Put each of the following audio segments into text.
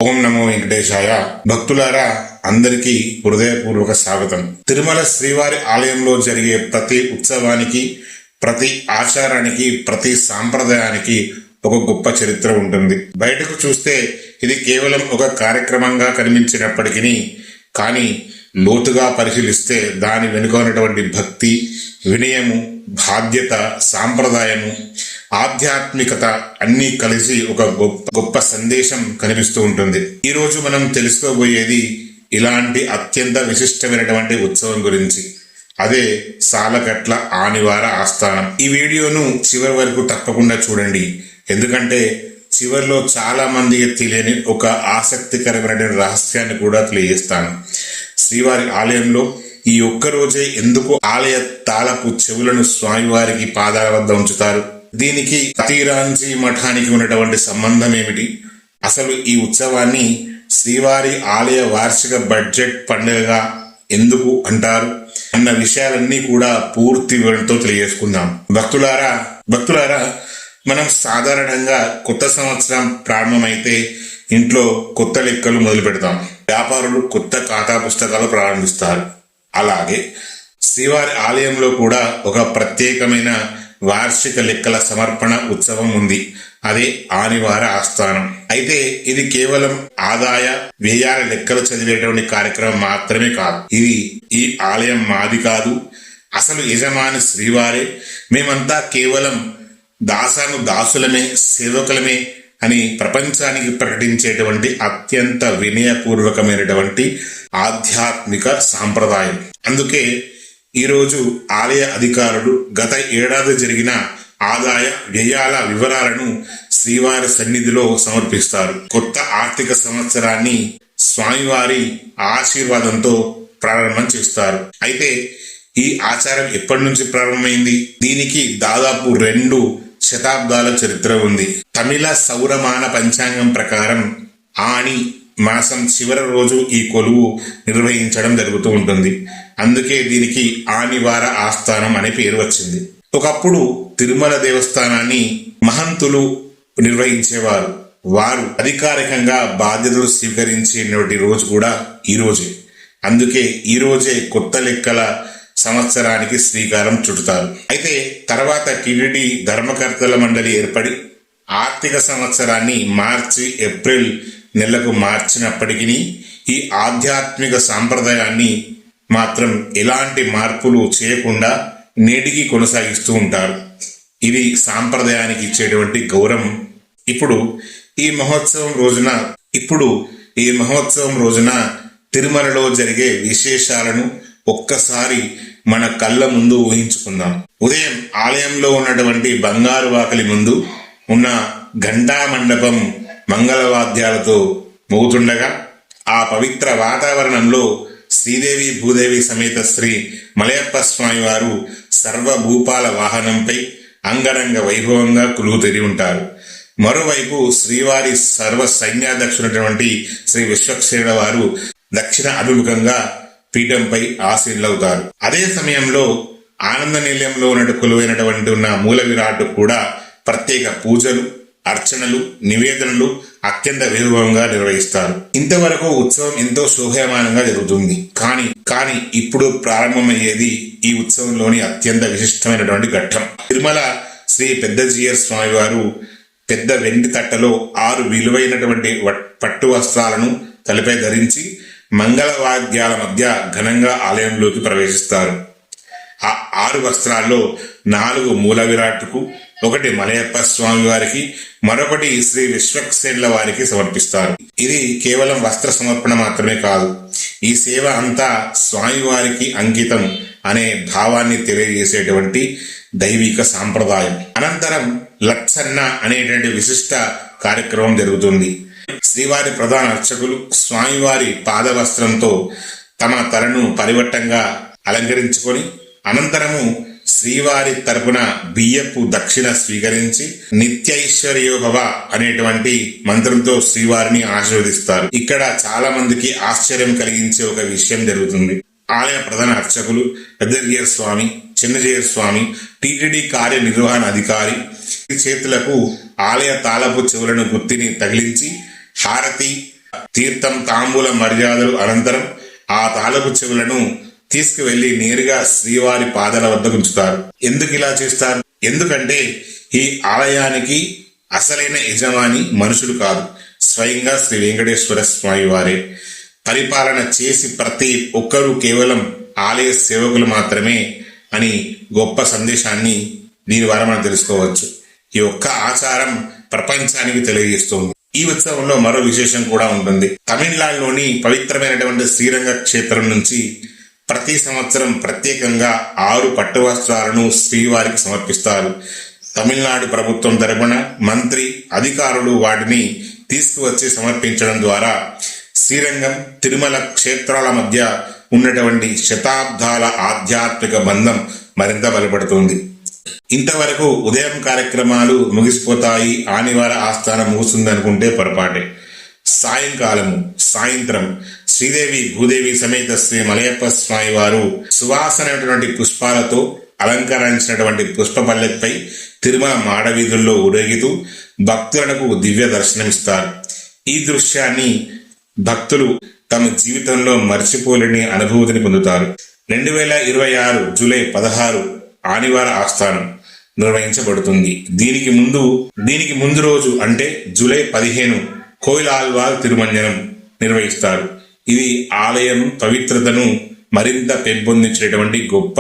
ఓం నమో వెంకటేశాయ. భక్తులారా, అందరికీ హృదయపూర్వక స్వాగతం. తిరుమల శ్రీవారి ఆలయంలో జరిగే ప్రతి ఉత్సవానికి, ప్రతి ఆచారానికి, ప్రతి సాంప్రదాయానికి ఒక గొప్ప చరిత్ర ఉంటుంది. బయటకు చూస్తే ఇది కేవలం ఒక కార్యక్రమంగా కనిపించినప్పటికీ కానీ లోతుగా పరిశీలిస్తే దాని వెనుక ఉన్నటువంటి భక్తి, వినయము, బాధ్యత, సాంప్రదాయము, ఆధ్యాత్మికత అన్నీ కలిసి ఒక గొప్ప సందేశం కనిపిస్తూ ఉంటుంది. ఈ రోజు మనం తెలుసుకోబోయేది ఇలాంటి అత్యంత విశిష్టమైనటువంటి ఉత్సవం గురించి. అదే సాలకట్ల ఆనివార ఆస్థానం. ఈ వీడియోను చివరి వరకు తప్పకుండా చూడండి, ఎందుకంటే చివరిలో చాలా మందికి తెలియని ఒక ఆసక్తికరమైన రహస్యాన్ని కూడా తెలియజేస్తాను. శ్రీవారి ఆలయంలో ఈ ఒక్క రోజే ఎందుకు ఆలయ తాళపు చెవులను స్వామివారికి పాదాల వద్ద ఉంచుతారు? దీనికి అతిరాంచి మఠానికి ఉన్నటువంటి సంబంధం ఏమిటి? అసలు ఈ ఉత్సవాన్ని శ్రీవారి ఆలయ వార్షిక బడ్జెట్ పండుగగా ఎందుకు అంటారు అన్న విషయాలన్నీ కూడా పూర్తి వివరణతో తెలియజేసుకుందాం. భక్తులారా, మనం సాధారణంగా కొత్త సంవత్సరం ప్రారంభమైతే ఇంట్లో కొత్త లెక్కలు మొదలు పెడతాం. వ్యాపారులు కొత్త ఖాతా పుస్తకాలు ప్రారంభిస్తారు. అలాగే శ్రీవారి ఆలయంలో కూడా ఒక ప్రత్యేకమైన వార్షిక లెక్కల సమర్పణ ఉత్సవం ఉంది. అదే ఆనివార ఆస్థానం. అయితే ఇది కేవలం ఆదాయ వ్యయాల లెక్కలు చదివేటువంటి కార్యక్రమం మాత్రమే కాదు. ఇది ఈ ఆలయం మాది కాదు, అసలు యజమాని శ్రీవారే, మేమంతా కేవలం దాసులమే, సేవకులమే అని ప్రపంచానికి ప్రకటించేటువంటి అత్యంత వినయపూర్వకమైనటువంటి ఆధ్యాత్మిక సాంప్రదాయం. అందుకే ఈరోజు ఆలయ అధికారులు గత ఏడాది జరిగిన ఆదాయ వ్యయాల వివరాలను శ్రీవారి సన్నిధిలో సమర్పిస్తారు. కొత్త ఆర్థిక సంవత్సరాన్ని స్వామివారి ఆశీర్వాదంతో ప్రారంభం చేస్తారు. అయితే ఈ ఆచారం ఎప్పటి నుంచి ప్రారంభమైంది? దీనికి దాదాపు 2 శతాబ్దాల చరిత్ర ఉంది. తమిళ సౌరమాన పంచాంగం ప్రకారం ఆని మాసం చివరి రోజు ఈ కొలువు నిర్వహించడం జరుగుతూ ఉంటుంది. అందుకే దీనికి ఆనివార ఆస్థానం అనే పేరు వచ్చింది. ఒకప్పుడు తిరుమల దేవస్థానాన్ని మహంతులు నిర్వహించేవారు. వారు అధికారికంగా బాధ్యతలు స్వీకరించేటువంటి రోజు కూడా ఈ రోజే. అందుకే ఈ రోజే కొత్త లెక్కల సంవత్సరానికి శ్రీకారం చుడతారు. అయితే తర్వాత టీటీడీ ధర్మకర్తల మండలి ఏర్పడి ఆర్థిక సంవత్సరాన్ని మార్చి, ఏప్రిల్ నెలకు మార్చినప్పటికీ ఈ ఆధ్యాత్మిక సాంప్రదాయాన్ని మాత్రం ఎలాంటి మార్పులు చేయకుండా నేటికి కొనసాగిస్తూ ఉంటారు. ఇది సాంప్రదాయానికి ఇచ్చేటువంటి గౌరవం. ఇప్పుడు ఈ మహోత్సవం రోజున తిరుమలలో జరిగే విశేషాలను ఒక్కసారి మన కళ్ళ ముందు ఊహించుకుందాం. ఉదయం ఆలయంలో ఉన్నటువంటి బంగారు వాకలి ముందు ఉన్న ఘంటా మండపం మంగళవాద్యాలతో మోగుతుండగా ఆ పవిత్ర వాతావరణంలో శ్రీదేవి భూదేవి సమేత శ్రీ మలయప్ప స్వామి వారు సర్వభూపాల వాహనంపై అంగరంగ వైభవంగా కొలువుతీరి ఉంటారు. మరోవైపు శ్రీవారి సర్వ సైన్యాధ్యక్షుడైనటువంటి శ్రీ విశ్వక్సేనుల వారు దక్షిణ అభిముఖంగా పీఠంపై ఆసీనులవుతారు. అదే సమయంలో ఆనంద నిలయంలో కొలువైనటువంటి ఉన్న మూల విరాట్ కూడా ప్రత్యేక పూజలు, అర్చనలు, నివేదనలు అత్యంత వైభవంగా నిర్వహిస్తారు. ఇంతవరకు ఉత్సవం ఎంతో శోభాయమానంగా జరుగుతుంది. కానీ ఇప్పుడు ప్రారంభమయ్యేది ఈ ఉత్సవంలోని అత్యంత విశిష్టమైనటువంటి ఘట్టం. తిరుమల శ్రీ పెద్దజీయర్ స్వామి వారు పెద్ద వెండి తట్టలో 6 విలువైనటువంటి పట్టు వస్త్రాలను తలపై ధరించి మంగళవాద్యాల మధ్య ఘనంగా ఆలయంలోకి ప్రవేశిస్తారు. ఆ 6 వస్త్రాల్లో 4 మూల విరాట్కు, 1 మలయప్ప స్వామి వారికి, మరొకటి శ్రీ విశ్వక్సేనుల వారికి సమర్పిస్తారు. ఇది కేవలం వస్త్ర సమర్పణ మాత్రమే కాదు, ఈ సేవ అంతా స్వామివారికి అంకితం అనే భావాన్ని తెలియజేసేటువంటి దైవిక సాంప్రదాయం. అనంతరం లచ్చన్న అనేటువంటి విశిష్ట కార్యక్రమం జరుగుతుంది. శ్రీవారి ప్రధాన అర్చకులు స్వామివారి పాదవస్త్రంతో తమ తలను పరివట్టంగా అలంకరించుకొని అనంతరము శ్రీవారి తరపున బియ్యపు దక్షిణ స్వీకరించి నిత్యైశ్వర్యోభవ అనేటువంటి మంత్రంతో శ్రీవారిని ఆశీర్వదిస్తారు. ఇక్కడ చాలా మందికి ఆశ్చర్యం కలిగించే ఒక విషయం జరుగుతుంది. ఆలయ ప్రధాన అర్చకులు పెద్దజీయర్ స్వామి, చిన్నజీయర్ స్వామి, టీటీడీ కార్యనిర్వహణ అధికారి చేతులకు ఆలయ తాళపు చెవులను గుర్తిని తగిలించి హారతి తీర్థం తాంబూల మర్యాదలు అనంతరం ఆ తాలపు చెవులను తీసుకువెళ్లి నేరుగా శ్రీవారి పాదాల వద్ద ఉంచుతారు. ఎందుకు ఇలా చేస్తారు? ఎందుకంటే ఈ ఆలయానికి అసలైన యజమాని మనుషులు కాదు, స్వయంగా శ్రీ వెంకటేశ్వర స్వామి వారే. పరిపాలన చేసి ప్రతి ఒక్కరూ కేవలం ఆలయ సేవకులు మాత్రమే అని గొప్ప సందేశాన్ని దీని ద్వారా మనం తెలుసుకోవచ్చు. ఈ ఒక్క ఆచారం ప్రపంచానికి తెలియజేస్తుంది. ఈ ఉత్సవంలో మరో విశేషం కూడా ఉంటుంది. తమిళనాడులోని పవిత్రమైనటువంటి శ్రీరంగ క్షేత్రం నుంచి ప్రతి సంవత్సరం ప్రత్యేకంగా 6 పట్టు వస్త్రాలను శ్రీవారికి సమర్పిస్తారు. తమిళనాడు ప్రభుత్వం తరపున మంత్రి, అధికారులు వాటిని తీసుకువచ్చి సమర్పించడం ద్వారా శ్రీరంగం, తిరుమల క్షేత్రాల మధ్య ఉన్నటువంటి శతాబ్దాల ఆధ్యాత్మిక బంధం మరింత బలపడుతుంది. ఇంతవరకు ఉదయం కార్యక్రమాలు ముగిసిపోతాయి, ఆనివార ఆస్థానం ముగుస్తుందనుకుంటే పొరపాటే. సాయంత్రం శ్రీదేవి భూదేవి సమేత శ్రీ మలయప్ప స్వామి వారు సువాసనటువంటి పుష్పాలతో అలంకరించినటువంటి పుష్ప పల్లెపై తిరుమల మాడవీధుల్లో ఊరేగుతూ భక్తులకు దివ్య దర్శనమిస్తారు. ఈ దృశ్యాన్ని భక్తులు తమ జీవితంలో మర్చిపోలేని అనుభూతిని పొందుతారు. 2026 జూలై 16 ఆనివార ఆస్థానం నిర్వహించబడుతుంది. దీనికి ముందు రోజు అంటే జూలై 15 కోయిలాల్వార్ తిరుమంజనం నిర్వహిస్తారు. ఇది ఆలయం పవిత్రతను మరింత పెంపొందించేటువంటి గొప్ప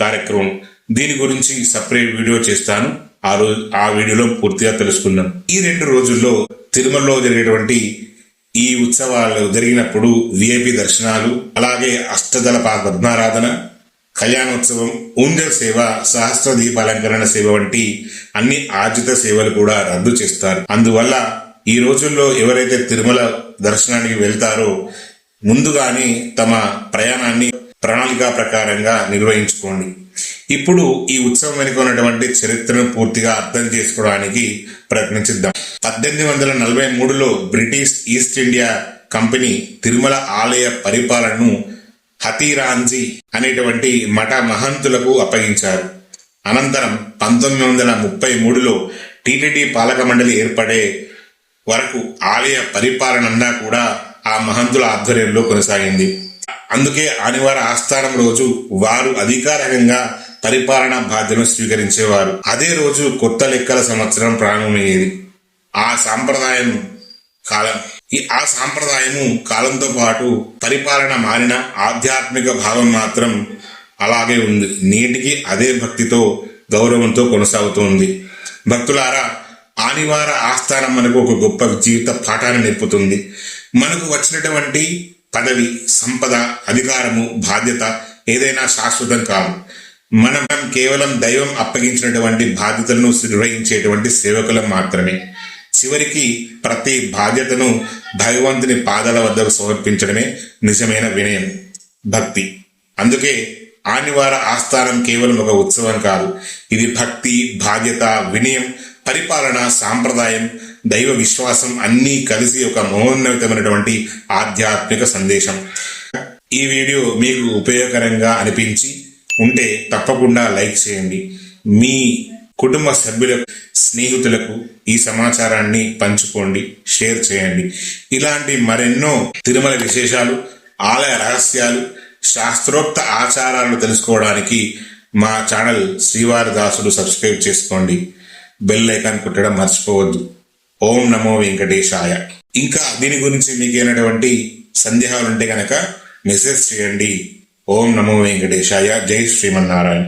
కార్యక్రమం. దీని గురించి సపరేట్ వీడియో చేస్తాను. ఆ వీడియోలో పూర్తిగా తెలుసుకుందాం. ఈ 2 రోజుల్లో తిరుమలలో జరిగేటువంటి ఈ ఉత్సవాలు జరిగినప్పుడు విఐపి దర్శనాలు, అలాగే అష్టదళ పద్మారాధన, కళ్యాణోత్సవం, ఊంజల్ సేవ, సహస్ర దీపాలంకరణ సేవ వంటి అన్ని ఆర్జిత సేవలు కూడా రద్దు చేస్తారు. అందువల్ల ఈ రోజుల్లో ఎవరైతే తిరుమల దర్శనానికి వెళ్తారో ముందుగానే తమ ప్రయాణాన్ని ప్రణాళిక ప్రకారంగా నిర్వహించుకోండి. ఇప్పుడు ఈ ఉత్సవం వెనుక ఉన్నటువంటి చరిత్రను పూర్తిగా అర్థం చేసుకోవడానికి ప్రయత్నించిద్దాం. 1843లో British East India company Tirumala ఆలయ పరిపాలనను హతీరాంజీ అనేటువంటి మఠ మహంతులకు అప్పగించారు. అనంతరం 1933లో టీటీడీ పాలక మండలి ఏర్పడే వరకు ఆలయ పరిపాలన కూడా ఆ మహంతుల ఆధ్వర్యంలో కొనసాగింది. అందుకే ఆనివార ఆస్థానం రోజు వారు అధికారికంగా పరిపాలనా బాధ్యతను స్వీకరించేవారు. అదే రోజు కొత్త లెక్కల సంవత్సరం ప్రారంభమయ్యేది. ఆ సాంప్రదాయము కాలంతో పాటు పరిపాలన మారిన ఆధ్యాత్మిక భావం మాత్రం అలాగే ఉంది. నేటికి అదే భక్తితో, గౌరవంతో కొనసాగుతుంది. భక్తులారా, ఆనివార ఆస్థానం మనకు ఒక గొప్ప జీవిత పాఠాన్ని నేర్పుతుంది. మనకు వచ్చినటువంటి పదవి, సంపద, అధికారము, బాధ్యత ఏదైనా శాశ్వతం కాదు. మనం కేవలం దైవం అప్పగించినటువంటి బాధ్యతలను నిర్వహించేటువంటి సేవకులం మాత్రమే. చివరికి ప్రతి బాధ్యతను భగవంతుని పాదాల వద్దకు సమర్పించడమే నిజమైన వినయం, భక్తి. అందుకే ఆనివార ఆస్థానం కేవలం ఒక ఉత్సవం కాదు, ఇది భక్తి, బాధ్యత, వినయం, పరిపాలన, సాంప్రదాయం, దైవ విశ్వాసం అన్నీ కలిసి ఒక మహోన్నతమైనటువంటి ఆధ్యాత్మిక సందేశం. ఈ వీడియో మీకు ఉపయోగకరంగా అనిపించి ఉంటే తప్పకుండా లైక్ చేయండి. మీ కుటుంబ సభ్యులకు, స్నేహితులకు ఈ సమాచారాన్ని పంచుకోండి, షేర్ చేయండి. ఇలాంటి మరెన్నో తిరుమల విశేషాలు, ఆలయ రహస్యాలు, శాస్త్రోక్త ఆచారాలు తెలుసుకోవడానికి మా ఛానల్ శ్రీవారి దాసుడు సబ్స్క్రైబ్ చేసుకోండి. బెల్ ఐకాన్ కొట్టడం మర్చిపోవద్దు. ఓం నమో వెంకటేశాయ. ఇంకా దీని గురించి మీకు ఏమైనటువంటి సందేహాలు ఉంటే కనుక మెసేజ్ చేయండి. ఓం నమో వెంకటేశాయ. జై శ్రీమన్నారాయణ.